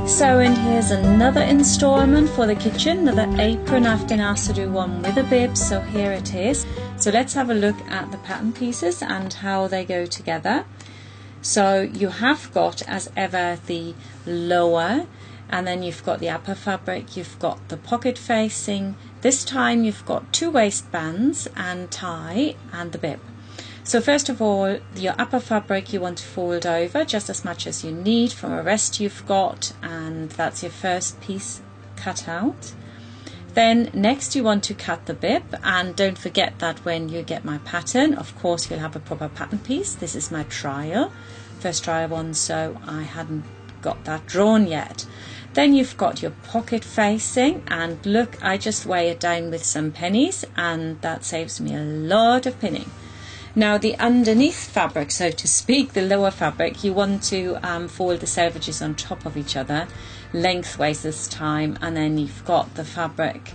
So, and here's another installment for the kitchen, another apron. I've been asked to do one with a bib, so here it is. So let's have a look at the pattern pieces and how they go together. So you have got, as ever, the lower, and then you've got the upper fabric, you've got the pocket facing. This time you've got 2 waistbands and tie and the bib. So first of all, your upper fabric you want to fold over just as much as you need from a rest you've got, and that's your first piece cut out. Then next you want to cut the bib, and don't forget that when you get my pattern, of course you'll have a proper pattern piece. This is my trial, first trial one, so I hadn't got that drawn yet. Then you've got your pocket facing, and look, I just weigh it down with some pennies and that saves me a lot of pinning. Now the underneath fabric, so to speak, the lower fabric, you want to fold the selvages on top of each other, lengthways this time, and then you've got the fabric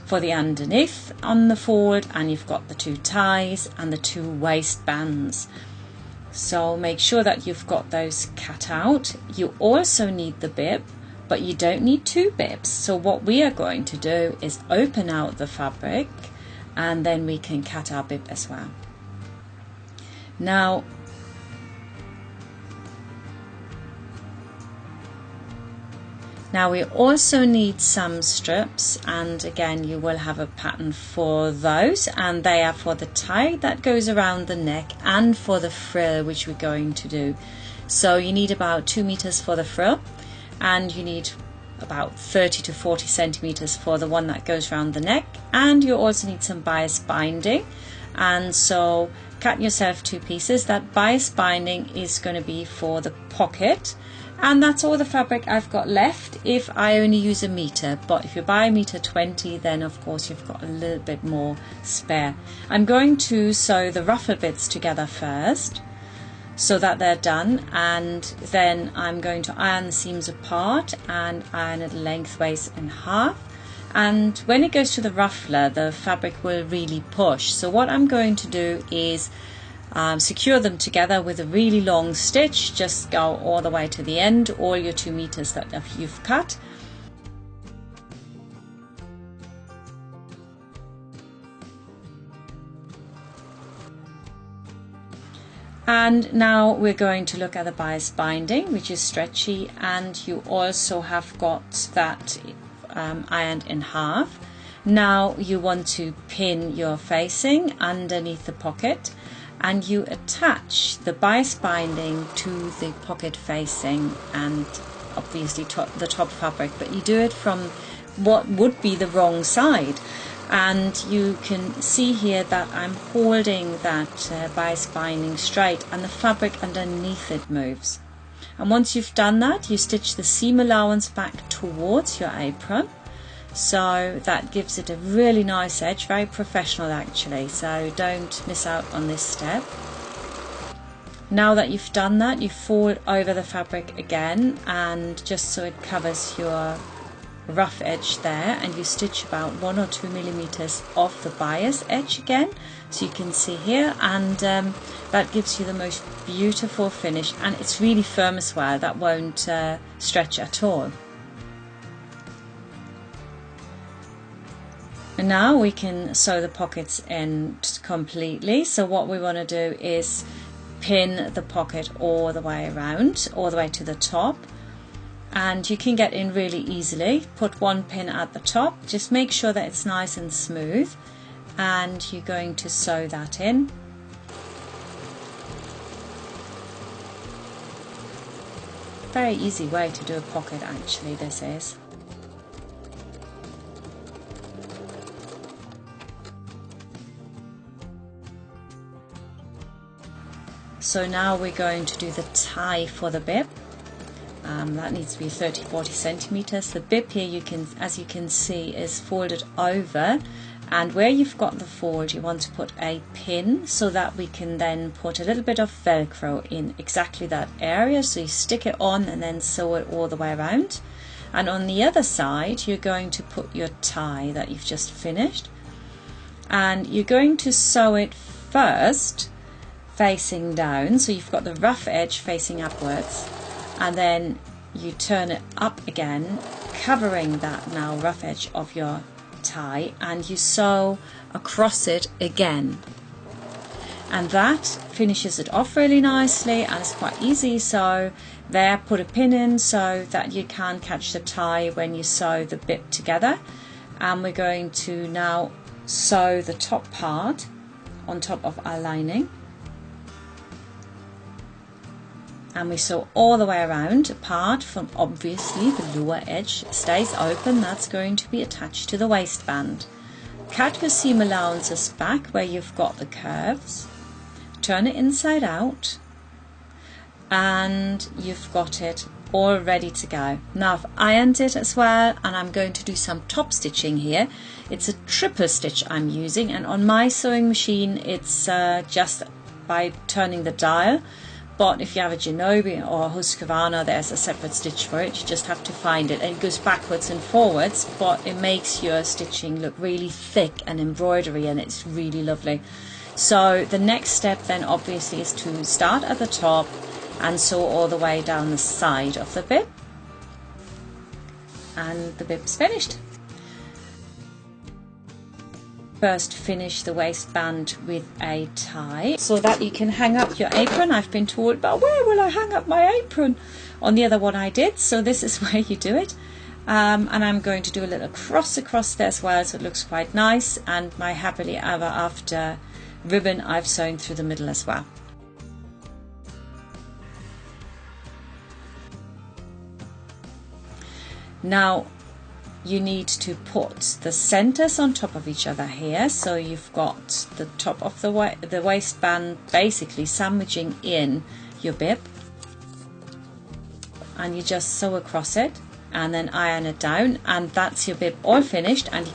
for the underneath on the fold, and you've got the 2 ties and the 2 waistbands. So make sure that you've got those cut out. You also need the bib, but you don't need 2 bibs. So what we are going to do is open out the fabric, and then we can cut our bib as well. Now we also need some strips, and again you will have a pattern for those, and they are for the tie that goes around the neck and for the frill which we're going to do. So you need about 2 meters for the frill, and you need about 30 to 40 centimeters for the one that goes around the neck, and you also need some bias binding. And so cut yourself 2 pieces. That bias binding is going to be for the pocket, and that's all the fabric I've got left if I only use 1 meter. But if you buy 1.20 meters, then of course you've got a little bit more spare. I'm going to sew the ruffle bits together first so that they're done, and then I'm going to iron the seams apart and iron it lengthways in half. And when it goes to the ruffler, the fabric will really push. So what I'm going to do is secure them together with a really long stitch. Just go all the way to the end, all your 2 meters that you've cut. And now we're going to look at the bias binding, which is stretchy, and you also have got that ironed in half. Now you want to pin your facing underneath the pocket, and you attach the bias binding to the pocket facing and obviously the top fabric, but you do it from what would be the wrong side. And you can see here that I'm holding that bias binding straight, and the fabric underneath it moves. And once you've done that, you stitch the seam allowance back towards your apron, so that gives it a really nice edge, very professional actually, so don't miss out on this step. Now that you've done that, you fold over the fabric again, and just so it covers your rough edge there, and you stitch about 1 or 2 millimeters off the bias edge again, so you can see here, and that gives you the most beautiful finish, and it's really firm as well. That won't stretch at all. And now we can sew the pockets in completely. So what we want to do is pin the pocket all the way around, all the way to the top, and you can get in really easily. Put 1 pin at the top, just make sure that it's nice and smooth, and you're going to sew that in. Very easy way to do a pocket actually, this is. So now we're going to do the tie for the bib. That needs to be 30-40 centimeters. The bib here, as you can see, is folded over, and where you've got the fold, you want to put a pin so that we can then put a little bit of Velcro in exactly that area. So you stick it on and then sew it all the way around. And on the other side, you're going to put your tie that you've just finished, and you're going to sew it first facing down, so you've got the rough edge facing upwards, and then you turn it up again, covering that now rough edge of your tie, and you sew across it again, and that finishes it off really nicely, and it's quite easy. So there, put a pin in so that you can catch the tie when you sew the bib together. And we're going to now sew the top part on top of our lining, and we sew all the way around, apart from obviously the lower edge stays open, that's going to be attached to the waistband. Cut your seam allowances back where you've got the curves, turn it inside out, and you've got it all ready to go. Now I've ironed it as well, and I'm going to do some top stitching here. It's a triple stitch I'm using, and on my sewing machine it's just by turning the dial, but if you have a Genobi or a Husqvarna, there's a separate stitch for it. You just have to find it, and it goes backwards and forwards, but it makes your stitching look really thick and embroidery, and it's really lovely. So the next step then obviously is to start at the top and sew all the way down the side of the bib, and the bib's finished. First finish the waistband with a tie so that you can hang up your apron. I've been told, but where will I hang up my apron? On the other one I did, so this is where you do it. And I'm going to do a little cross across there as well, so it looks quite nice, and my happily ever after ribbon I've sewn through the middle as well. Now you need to put the centers on top of each other here, so you've got the top of the waistband basically sandwiching in your bib, and you just sew across it and then iron it down, and that's your bib all finished. And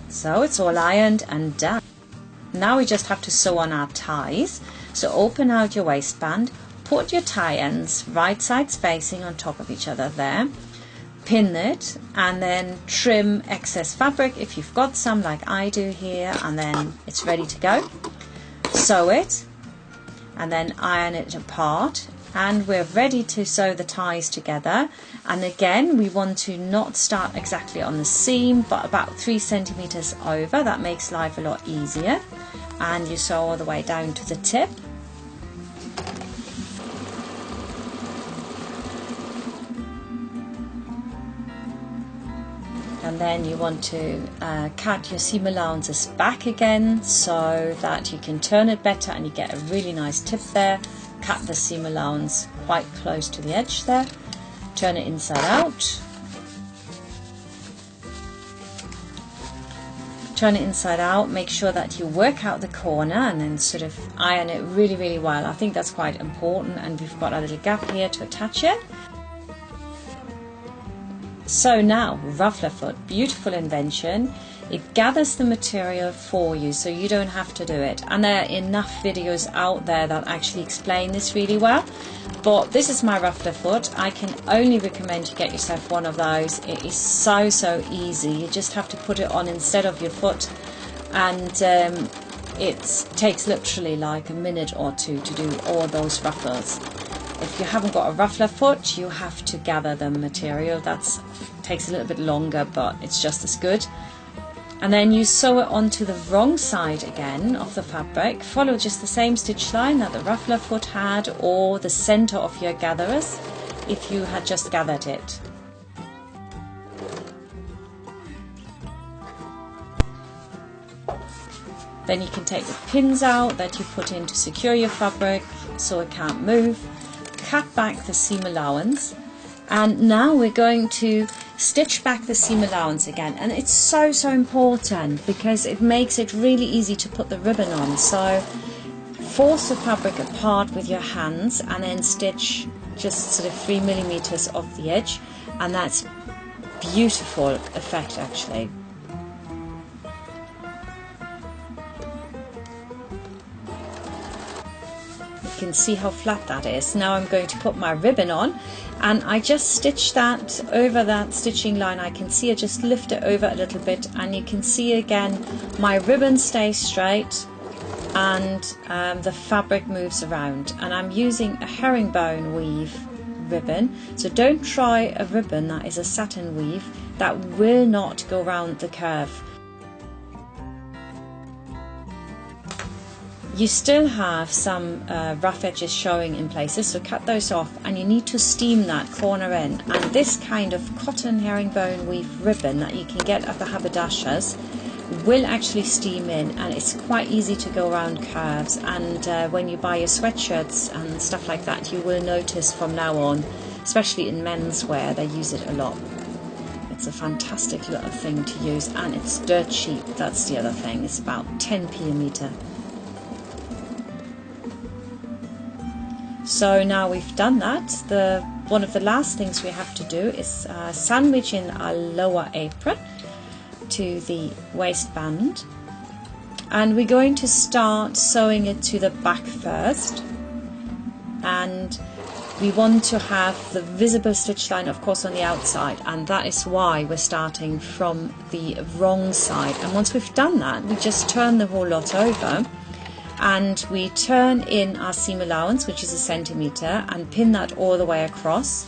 so it's all ironed and done. Now we just have to sew on our ties. So open out your waistband, put your tie ends right sides facing on top of each other there, pin it, and then trim excess fabric if you've got some like I do here, and then it's ready to go. Sew it and then iron it apart, and we're ready to sew the ties together. And again, we want to not start exactly on the seam, but about 3 centimeters over. That makes life a lot easier. And you sew all the way down to the tip. And then you want to cut your seam allowances back again so that you can turn it better and you get a really nice tip there. Cut the seam allowance quite close to the edge there. Turn it inside out. Turn it inside out, make sure that you work out the corner and then sort of iron it really, really well. I think that's quite important, and we've got a little gap here to attach it. So now, ruffler foot, beautiful invention. It gathers the material for you, so you don't have to do it. And there are enough videos out there that actually explain this really well. But this is my ruffler foot. I can only recommend you get yourself one of those. It is so easy. You just have to put it on instead of your foot, and it takes literally like a minute or two to do all those ruffles. If you haven't got a ruffler foot, you have to gather the material. That takes a little bit longer, but it's just as good. And then you sew it onto the wrong side again of the fabric. Follow just the same stitch line that the ruffler foot had, or the center of your gatherers if you had just gathered it. Then you can take the pins out that you put in to secure your fabric so it can't move. Cut back the seam allowance, and now we're going to stitch back the seam allowance again, and it's so important because it makes it really easy to put the ribbon on. So force the fabric apart with your hands and then stitch just sort of 3 millimeters off the edge, and that's beautiful effect actually. can see how flat that is. Now I'm going to put my ribbon on, and I just stitch that over that stitching line. I can see I just lift it over a little bit, and you can see again my ribbon stays straight and the fabric moves around, and I'm using a herringbone weave ribbon, so don't try a ribbon that is a satin weave. That will not go around the curve. You still have some rough edges showing in places, so cut those off, and you need to steam that corner in. And this kind of cotton herringbone weave ribbon that you can get at the haberdashers will actually steam in, and it's quite easy to go around curves. And when you buy your sweatshirts and stuff like that, you will notice from now on, especially in menswear, they use it a lot. It's a fantastic little thing to use, and it's dirt cheap. That's the other thing. It's about 10p a meter. So now we've done that, one of the last things we have to do is sandwich in our lower apron to the waistband, and we're going to start sewing it to the back first, and we want to have the visible stitch line, of course, on the outside, and that is why we're starting from the wrong side. And once we've done that, we just turn the whole lot over, and we turn in our seam allowance, which is 1 centimeter, and pin that all the way across,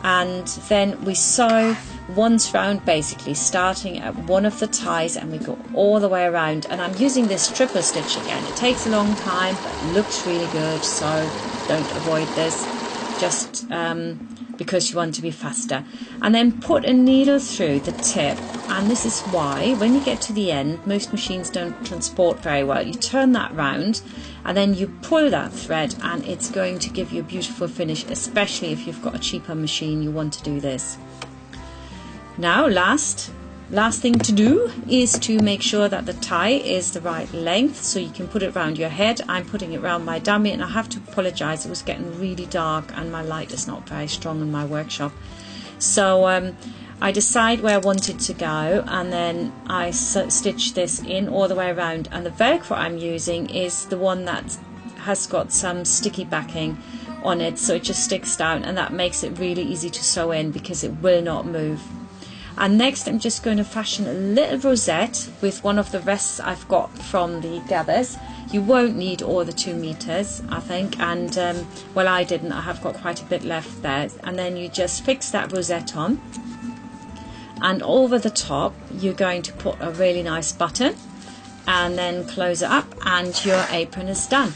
and then we sew once round, basically starting at one of the ties, and we go all the way around. And I'm using this triple stitch again. It takes a long time, but it looks really good, so don't avoid this, just because you want to be faster. And then put a needle through the tip, and this is why when you get to the end, most machines don't transport very well. You turn that round, and then you pull that thread, and it's going to give you a beautiful finish, especially if you've got a cheaper machine. You want to do this. Now last thing to do is to make sure that the tie is the right length, so you can put it around your head. I'm putting it around my dummy, and I have to apologize, it was getting really dark and my light is not very strong in my workshop. So I decide where I want it to go, and then I stitch this in all the way around. And the Velcro I'm using is the one that has got some sticky backing on it, so it just sticks down, and that makes it really easy to sew in because it will not move. And next I'm just going to fashion a little rosette with one of the rests I've got from the gathers. You won't need all the 2 meters, I think, and well, I didn't, I have got quite a bit left there. And then you just fix that rosette on, and over the top you're going to put a really nice button, and then close it up, and your apron is done.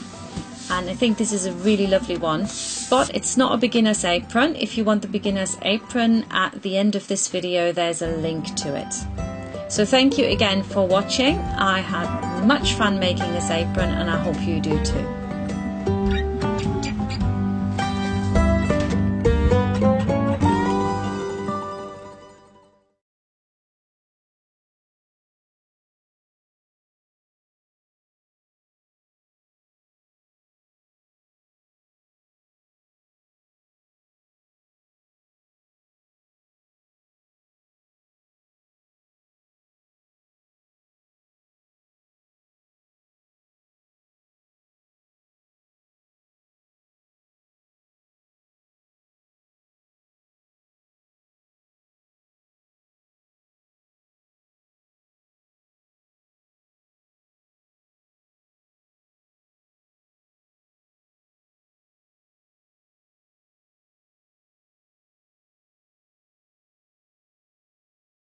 And I think this is a really lovely one, but it's not a beginner's apron. If you want the beginner's apron, at the end of this video there's a link to it. So thank you again for watching. I had much fun making this apron, and I hope you do too.